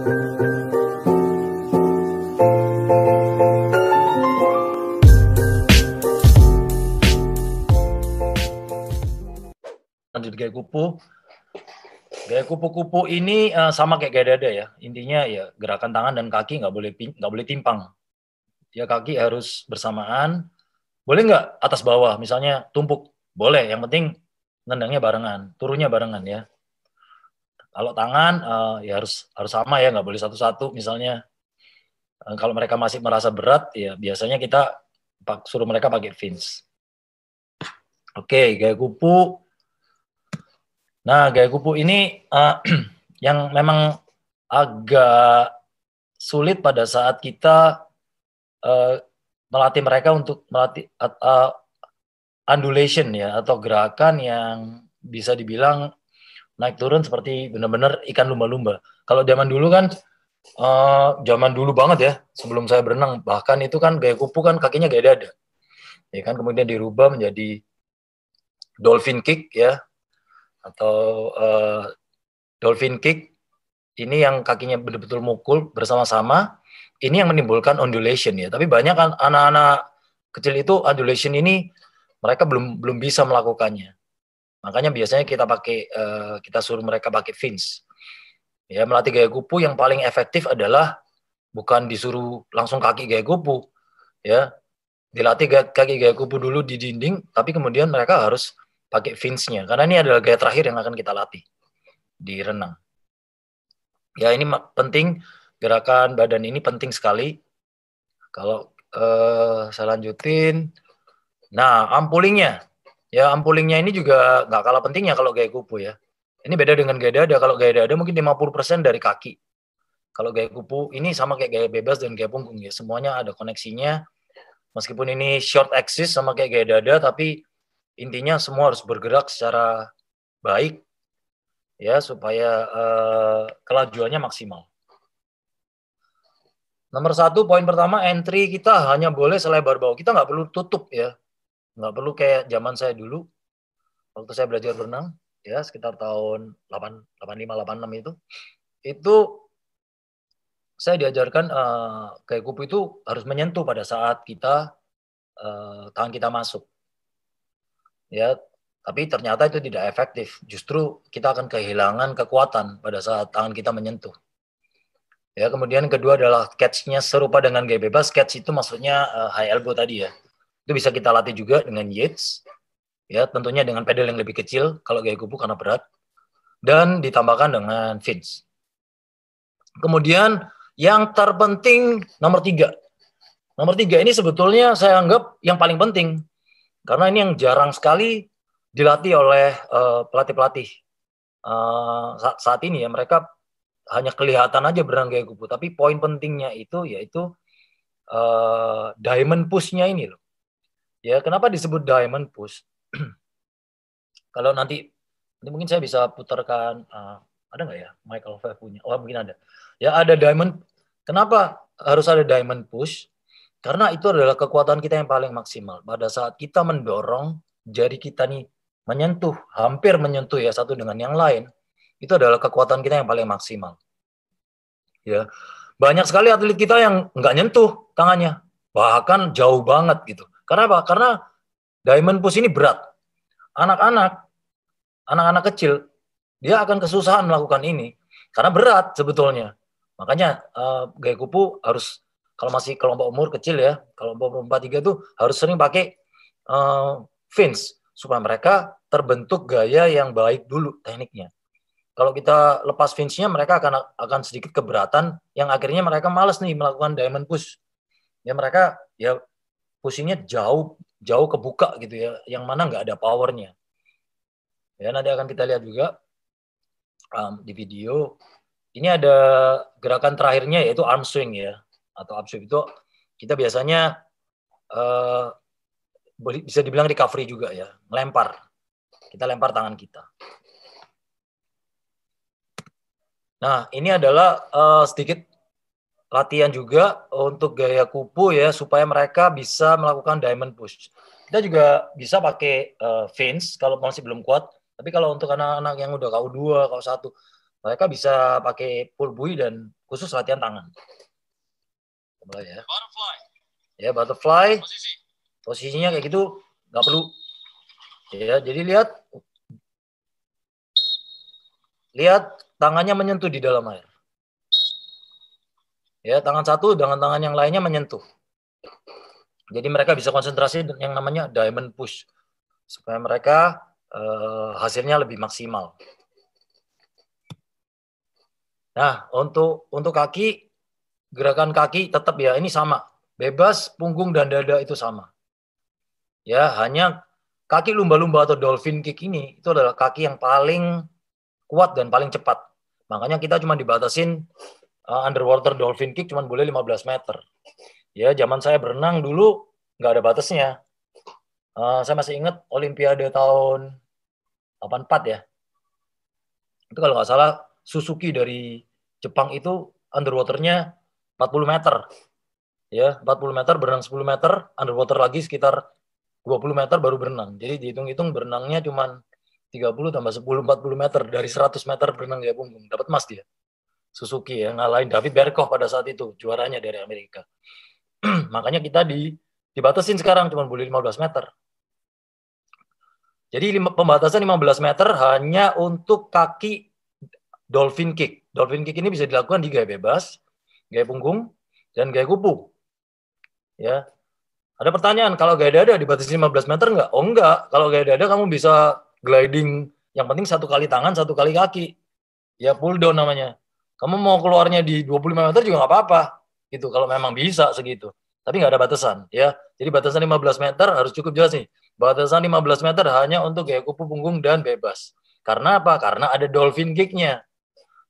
Lanjut gaya kupu. Gaya kupu-kupu ini sama kayak gaya dada ya. Intinya ya gerakan tangan dan kaki nggak boleh timpang. Ya kaki harus bersamaan. Boleh nggak atas bawah, misalnya tumpuk. Boleh, yang penting nendangnya barengan, turunnya barengan ya. Kalau tangan ya harus sama ya, nggak boleh satu-satu. Misalnya kalau mereka masih merasa berat, ya biasanya kita suruh mereka pakai fins. Oke, gaya kupu. Nah, gaya kupu ini yang memang agak sulit pada saat kita melatih mereka untuk melatih undulation ya, atau gerakan yang bisa dibilang naik turun seperti benar-benar ikan lumba-lumba. Kalau zaman dulu kan, zaman dulu banget ya, sebelum saya berenang, bahkan itu kan gaya kupu kan kakinya gaya dada. Ya kan, kemudian dirubah menjadi dolphin kick ya, atau dolphin kick. Ini yang kakinya betul-betul mukul bersama-sama. Ini yang menimbulkan undulation ya. Tapi banyak kan anak-anak kecil itu undulation ini mereka belum bisa melakukannya. Makanya biasanya kita suruh mereka pakai fins. Ya, melatih gaya kupu yang paling efektif adalah bukan disuruh langsung kaki gaya kupu, ya. Dilatih kaki gaya kupu dulu di dinding, tapi kemudian mereka harus pakai fins-nya. Karena ini adalah gaya terakhir yang akan kita latih di renang. Ya, ini penting, gerakan badan ini penting sekali. Kalau saya lanjutin, nah ampulingnya. Ya, ampulingnya ini juga nggak kalah pentingnya kalau gaya kupu ya. Ini beda dengan gaya dada. Kalau gaya dada mungkin 50% dari kaki. Kalau gaya kupu ini sama kayak gaya bebas dan gaya punggung ya. Semuanya ada koneksinya. Meskipun ini short axis sama kayak gaya dada, tapi intinya semua harus bergerak secara baik ya, supaya kelajuannya maksimal. Nomor 1, poin pertama, entry kita hanya boleh selebar bahu. Kita nggak perlu tutup ya. Nggak perlu kayak zaman saya dulu, waktu saya belajar berenang, ya sekitar tahun 85-86 itu saya diajarkan gaya kupu itu harus menyentuh pada saat tangan kita masuk. Ya, tapi ternyata itu tidak efektif. Justru kita akan kehilangan kekuatan pada saat tangan kita menyentuh. Ya, kemudian kedua adalah catch-nya serupa dengan gaya bebas. Catch itu maksudnya high elbow tadi ya. Itu bisa kita latih juga dengan yates. Ya, tentunya dengan pedal yang lebih kecil kalau gaya kupu karena berat. Dan ditambahkan dengan fins. Kemudian yang terpenting nomor 3. Nomor 3 ini sebetulnya saya anggap yang paling penting. Karena ini yang jarang sekali dilatih oleh pelatih-pelatih saat ini ya. Mereka hanya kelihatan aja berenang gaya kupu, tapi poin pentingnya itu yaitu diamond push-nya ini loh. Ya, kenapa disebut diamond push? Kalau nanti mungkin saya bisa putarkan, ada nggak ya Michael Phelps punya? Oh, mungkin ada. Ya, ada diamond. Kenapa harus ada diamond push? Karena itu adalah kekuatan kita yang paling maksimal. Pada saat kita mendorong jari kita nih hampir menyentuh ya satu dengan yang lain, itu adalah kekuatan kita yang paling maksimal. Ya, banyak sekali atlet kita yang nggak nyentuh tangannya, bahkan jauh banget gitu. Karena apa? Karena diamond push ini berat. Anak-anak kecil dia akan kesusahan melakukan ini karena berat sebetulnya. Makanya gaya kupu harus, kalau masih kelompok umur kecil ya, kelompok umur 4-3 tuh harus sering pakai fins supaya mereka terbentuk gaya yang baik dulu tekniknya. Kalau kita lepas fins-nya, mereka akan sedikit keberatan, yang akhirnya mereka malas nih melakukan diamond push. Ya mereka ya pushingnya jauh kebuka gitu ya, yang mana nggak ada powernya. Ya nanti akan kita lihat juga di video. Ini ada gerakan terakhirnya yaitu arm swing ya, atau arm swing itu kita biasanya bisa dibilang recovery juga ya, melempar. Kita lempar tangan kita. Nah, ini adalah sedikit latihan juga untuk gaya kupu ya, supaya mereka bisa melakukan diamond push. Kita juga bisa pakai fins kalau masih belum kuat. Tapi kalau untuk anak-anak yang udah KU2, KU1, Mereka bisa pakai pull buoy dan khusus latihan tangan. Mulai ya. Ya, butterfly. Posisinya kayak gitu, nggak perlu. Ya, jadi lihat tangannya menyentuh di dalam air. Ya, tangan satu dengan tangan yang lainnya menyentuh. Jadi mereka bisa konsentrasi yang namanya diamond push supaya mereka hasilnya lebih maksimal. Nah, untuk kaki, gerakan kaki tetap ya ini sama. Bebas, punggung dan dada itu sama. Ya, hanya kaki lumba-lumba atau dolphin kick ini itu adalah kaki yang paling kuat dan paling cepat. Makanya kita cuma dibatasin underwater dolphin kick cuma boleh 15 meter. Ya, zaman saya berenang dulu nggak ada batasnya. Saya masih ingat Olimpiade tahun 84 ya. Itu kalau nggak salah Suzuki dari Jepang itu underwaternya 40 meter. Ya, 40 meter berenang 10 meter, underwater lagi sekitar 20 meter baru berenang. Jadi dihitung-hitung berenangnya cuma 30 tambah 10, 40 meter. Dari 100 meter berenang gaya punggung. Dapat emas dia. Suzuki ya, ngalahin David Berkoff pada saat itu, juaranya dari Amerika. Makanya kita dibatasin sekarang cuma boleh 15 meter. Jadi pembatasan 15 meter hanya untuk kaki dolphin kick. Dolphin kick ini bisa dilakukan di gaya bebas, gaya punggung, dan gaya kupu. Ya. Ada pertanyaan, kalau gaya dada dibatasi 15 meter enggak? Oh enggak, kalau gaya dada kamu bisa gliding, yang penting satu kali tangan, satu kali kaki. Ya pull down namanya. Kamu mau keluarnya di 25 meter juga nggak apa-apa. Gitu, kalau memang bisa segitu. Tapi nggak ada batasan. Ya. Jadi batasan 15 meter harus cukup jelas nih. Batasan 15 meter hanya untuk gaya kupu punggung dan bebas. Karena apa? Karena ada dolphin kick-nya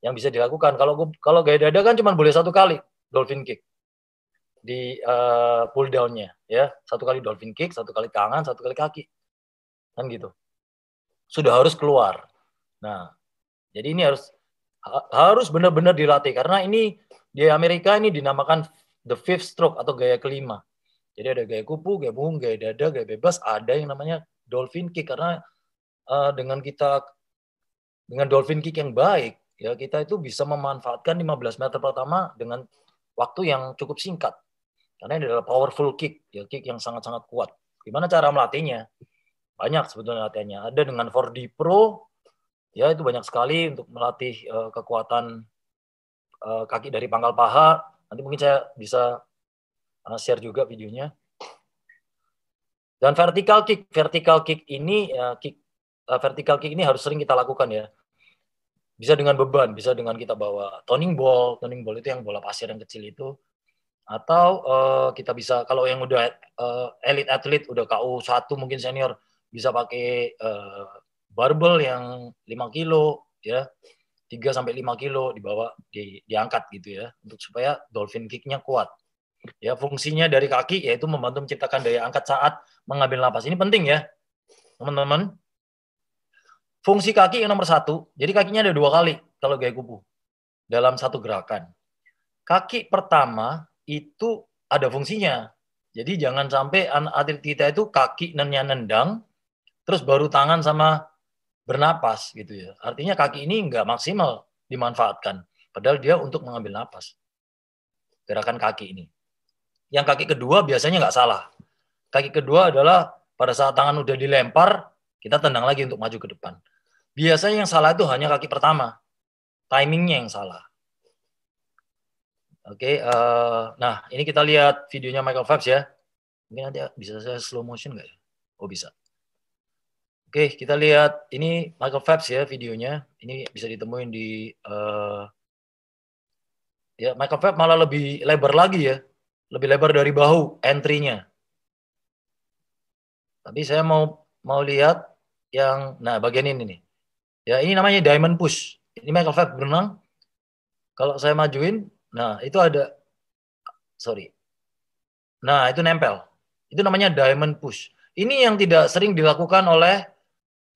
yang bisa dilakukan. Kalau gaya dada kan cuma boleh satu kali dolphin kick di pull down-nya ya, satu kali dolphin kick, satu kali tangan, satu kali kaki, kan gitu. Sudah harus keluar. Nah, jadi ini harus benar-benar dilatih karena ini di Amerika ini dinamakan the fifth stroke atau gaya kelima. Jadi ada gaya kupu, gaya punggung, gaya dada, gaya bebas, ada yang namanya dolphin kick karena dengan dolphin kick yang baik ya kita itu bisa memanfaatkan 15 meter pertama dengan waktu yang cukup singkat. Karena ini adalah powerful kick, ya kick yang sangat-sangat kuat. Gimana cara melatihnya? Banyak sebetulnya latihannya. Ada dengan 4D Pro, ya itu banyak sekali untuk melatih kekuatan kaki dari pangkal paha. Nanti mungkin saya bisa share juga videonya. Dan vertical kick ini vertical kick ini harus sering kita lakukan ya. Bisa dengan beban, bisa dengan kita bawa toning ball itu yang bola pasir yang kecil itu. Atau kita bisa kalau yang udah elite atlet udah KU1 mungkin senior bisa pakai barbel yang 5 kilo ya 3 sampai 5 kilo dibawa diangkat gitu ya untuk supaya dolphin kick-nya kuat. Ya fungsinya dari kaki yaitu membantu menciptakan daya angkat saat mengambil napas. Ini penting ya teman-teman. Fungsi kaki yang nomor 1, jadi kakinya ada 2 kali kalau gaya kupu dalam satu gerakan. Kaki pertama itu ada fungsinya. Jadi jangan sampai atlet kita itu kaki nendang, terus baru tangan sama bernapas gitu ya. Artinya kaki ini nggak maksimal dimanfaatkan. Padahal dia untuk mengambil napas. Gerakan kaki ini. Yang kaki kedua biasanya nggak salah. Kaki kedua adalah pada saat tangan udah dilempar, kita tendang lagi untuk maju ke depan. Biasanya yang salah itu hanya kaki pertama. Timingnya yang salah. Oke, nah ini kita lihat videonya Michael Phelps ya. Mungkin nanti bisa saya slow motion nggak ya? Oh bisa. Oke, kita lihat ini Michael Phelps ya videonya. Ini bisa ditemuin di ya Michael Phelps malah lebih lebar lagi ya, lebih lebar dari bahu entry-nya. Tapi saya mau lihat yang, nah bagian ini nih. Ya ini namanya diamond push. Ini Michael Phelps berenang. Kalau saya majuin, nah itu ada, sorry. Nah, itu nempel. Itu namanya diamond push. Ini yang tidak sering dilakukan oleh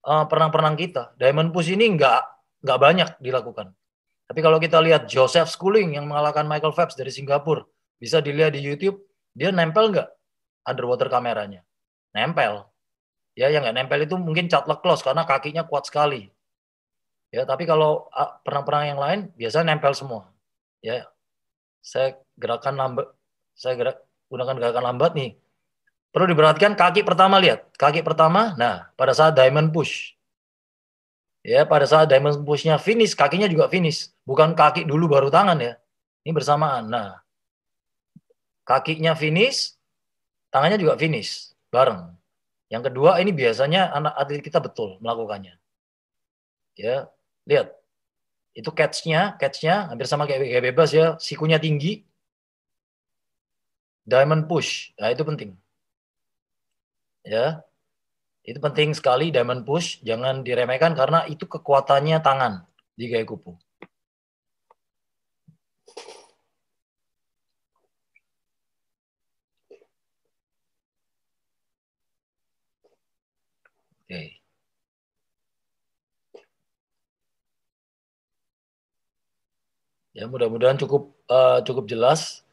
perenang-perenang kita. Diamond push ini nggak banyak dilakukan. Tapi kalau kita lihat Joseph Schooling yang mengalahkan Michael Phelps dari Singapura, bisa dilihat di YouTube, dia nempel nggak underwater kameranya? Nempel. Ya, yang nggak nempel itu mungkin Chad Leclos karena kakinya kuat sekali. Ya, tapi kalau perang-perang yang lain biasanya nempel semua. Ya, saya gerakan lambat, gunakan gerakan lambat nih. Perlu diperhatikan kaki pertama, lihat. Kaki pertama, nah pada saat diamond push. Ya, pada saat diamond push-nya finish, kakinya juga finish. Bukan kaki dulu baru tangan ya. Ini bersamaan. Nah, kakinya finish, tangannya juga finish. Bareng. Yang kedua, ini biasanya anak atlet kita betul melakukannya. Ya, lihat. Itu catch-nya hampir sama kayak bebas ya. Sikunya tinggi. Diamond push. Nah, itu penting. Ya, itu penting sekali diamond push. Jangan diremehkan karena itu kekuatannya tangan di gaya kupu. Oke. Ya, mudah-mudahan cukup jelas.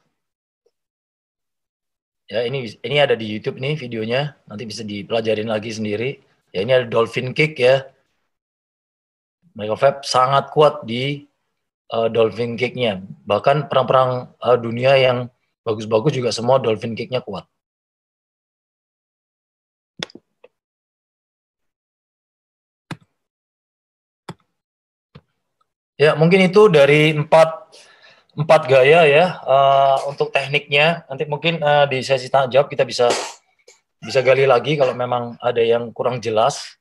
Ya, ini ada di YouTube nih videonya. Nanti bisa dipelajarin lagi sendiri. Ya, ini ada dolphin kick ya. Michael Phelps sangat kuat di dolphin kick-nya. Bahkan perang-perang dunia yang bagus-bagus juga semua dolphin kick-nya kuat. Ya, mungkin itu dari empat gaya ya untuk tekniknya. Nanti mungkin di sesi tanya jawab kita bisa gali lagi kalau memang ada yang kurang jelas.